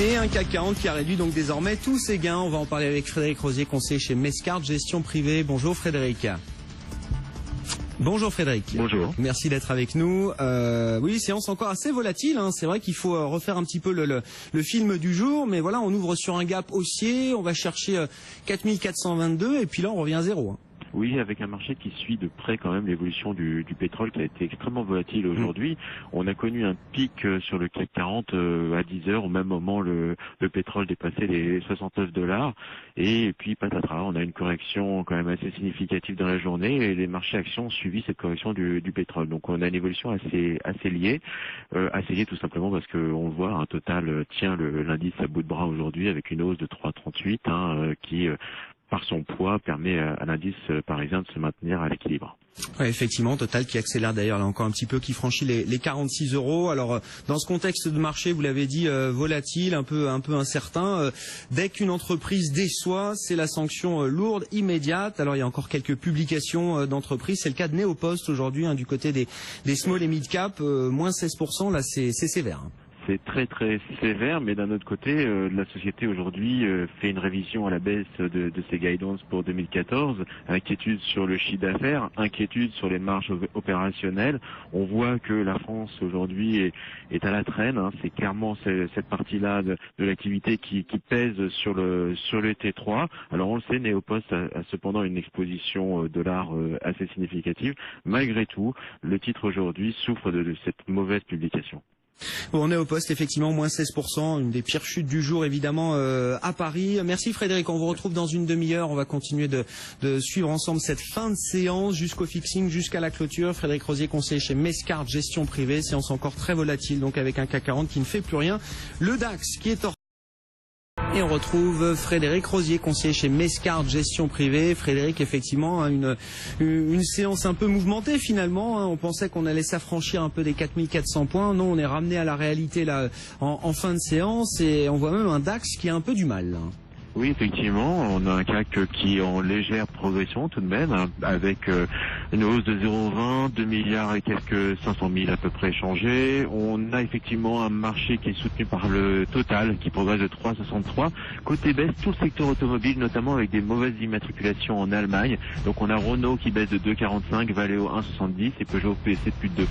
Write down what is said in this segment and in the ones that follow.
Et un CAC 40 qui a réduit donc désormais tous ses gains. On va en parler avec Frédéric Rosier, conseiller chez Mescart Gestion Privée. Bonjour Frédéric. Bonjour Frédéric. Bonjour. Merci d'être avec nous. Oui, séance encore assez volatile. C'est vrai qu'il faut refaire un petit peu le film du jour. Mais voilà, on ouvre sur un gap haussier. On va chercher 4422 et puis là on revient à zéro. Oui, avec un marché qui suit de près quand même l'évolution du pétrole qui a été extrêmement volatile aujourd'hui. On a connu un pic sur le CAC 40 à 10 heures. Au même moment, le pétrole dépassait les $69. Et puis, patatras, on a une correction quand même assez significative dans la journée. Et les marchés actions ont suivi cette correction du pétrole. Donc, on a une évolution assez liée. Assez liée tout simplement parce qu'on le voit, un Total tient l'indice à bout de bras aujourd'hui avec une hausse de 3,38 qui par son poids, permet à l'indice parisien de se maintenir à l'équilibre. Ouais, effectivement, Total qui accélère d'ailleurs là encore un petit peu, qui franchit les 46 €. Alors dans ce contexte de marché, vous l'avez dit, volatile, un peu incertain, dès qu'une entreprise déçoit, c'est la sanction lourde, immédiate. Alors il y a encore quelques publications d'entreprises, c'est le cas de Neopost aujourd'hui, du côté des small et mid cap, moins 16%, là c'est sévère. C'est très très sévère, mais d'un autre côté, la société aujourd'hui fait une révision à la baisse de ses guidance pour 2014, inquiétude sur le chiffre d'affaires, inquiétude sur les marges opérationnelles. On voit que la France aujourd'hui est à la traîne. C'est clairement cette partie-là de l'activité qui pèse sur le T3. Alors on le sait, Neopost a cependant une exposition dollar assez significative. Malgré tout, le titre aujourd'hui souffre de cette mauvaise publication. Bon, on est au poste, effectivement, moins 16%, une des pires chutes du jour, évidemment, à Paris. Merci Frédéric, on vous retrouve dans une demi-heure. On va continuer de suivre ensemble cette fin de séance jusqu'au fixing, jusqu'à la clôture. Frédéric Rosier, conseiller chez Mescart Gestion Privée, séance encore très volatile, donc avec un CAC 40 qui ne fait plus rien. Le DAX qui est et on retrouve Frédéric Rosier, conseiller chez Mescart Gestion Privée. Frédéric, effectivement, une séance un peu mouvementée finalement. On pensait qu'on allait s'affranchir un peu des 4400 points. Non, on est ramené à la réalité là en fin de séance et on voit même un DAX qui a un peu du mal. Oui, effectivement, on a un CAC qui est en légère progression tout de même, avec une hausse de 0,20, 2 milliards et quelques 500 000 à peu près échangés. On a effectivement un marché qui est soutenu par le Total, qui progresse de 3,63. Côté baisse, tout le secteur automobile, notamment avec des mauvaises immatriculations en Allemagne. Donc on a Renault qui baisse de 2,45, Valeo 1,70 et Peugeot PSC de plus de 2%.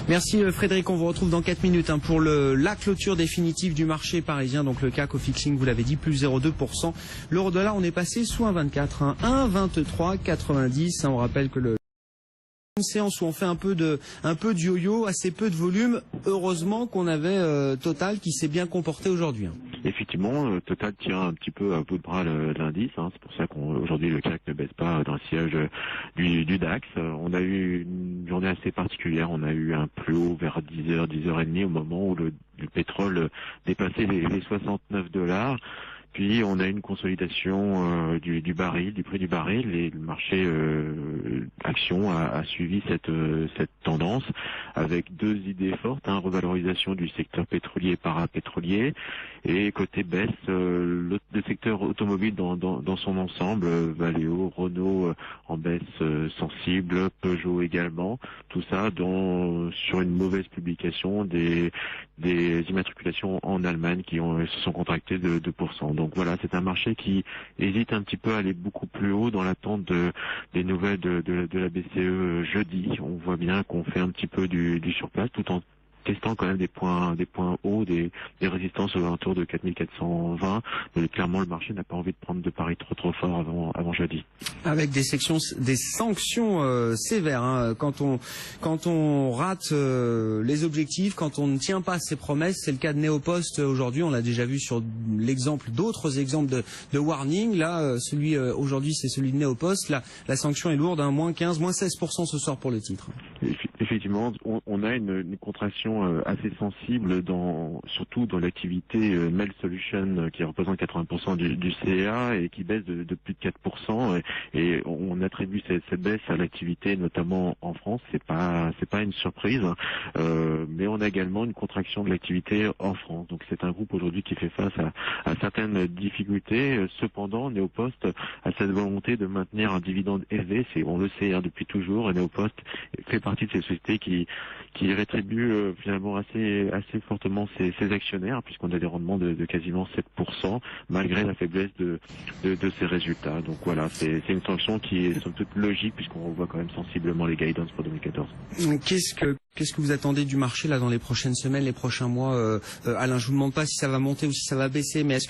Merci Frédéric, on vous retrouve dans 4 minutes pour la clôture définitive du marché parisien, donc le CAC au fixing, vous l'avez dit, plus 0,2%. L'euro dollar, on est passé sous 1,24, 1,2390, on rappelle que une séance où on fait un peu de yo-yo, assez peu de volume. Heureusement qu'on avait Total qui s'est bien comporté aujourd'hui. Effectivement, Total tient un petit peu à bout de bras l'indice. C'est pour ça qu'aujourd'hui le CAC ne baisse pas dans le siège du DAX. On a eu une journée assez particulière. On a eu un plus haut vers 10h, 10h30 au moment où le pétrole dépassait les $69. Puis on a une consolidation du baril, du prix du baril, et le marché action a suivi cette tendance avec deux idées fortes, revalorisation du secteur pétrolier et parapétrolier, et côté baisse le secteur automobile dans son ensemble, Valeo, Renault en baisse sensible, Peugeot également, tout ça sur une mauvaise publication des immatriculations en Allemagne qui se sont contractées de 2%. Donc voilà, c'est un marché qui hésite un petit peu à aller beaucoup plus haut dans l'attente des nouvelles de la BCE jeudi. On voit bien qu'on fait un petit peu du surplace tout en testant quand même des points hauts, des résistances aux alentours de 4420. Mais clairement, le marché n'a pas envie de prendre de paris trop fort avant jeudi. Avec des sanctions sévères. Quand on rate les objectifs, quand on ne tient pas ses promesses, c'est le cas de Neopost aujourd'hui. On l'a déjà vu sur d'autres exemples de warning. Là, celui aujourd'hui, c'est celui de Neopost. La sanction est lourde, moins 15, moins 16% ce soir pour le titre. Effectivement, on a une contraction assez sensible surtout dans l'activité Mail Solution qui représente 80% du CA et qui baisse de plus de 4%, et on attribue cette baisse à l'activité notamment en France. C'est pas une surprise, mais on a également une contraction de l'activité en France. Donc c'est un groupe aujourd'hui qui fait face à certaines difficultés. Cependant, Neopost a cette volonté de maintenir un dividende élevé. On le sait depuis toujours, et Neopost fait partie de ces sociétés qui rétribuent finalement assez fortement ses actionnaires, puisqu'on a des rendements de quasiment 7% malgré la faiblesse de ces résultats. Donc voilà, c'est une sanction qui est somme toute logique, puisqu'on revoit quand même sensiblement les guidance pour 2014. Qu'est-ce que vous attendez du marché là dans les prochaines semaines, les prochains mois, Alain? Je vous demande pas si ça va monter ou si ça va baisser, mais est-ce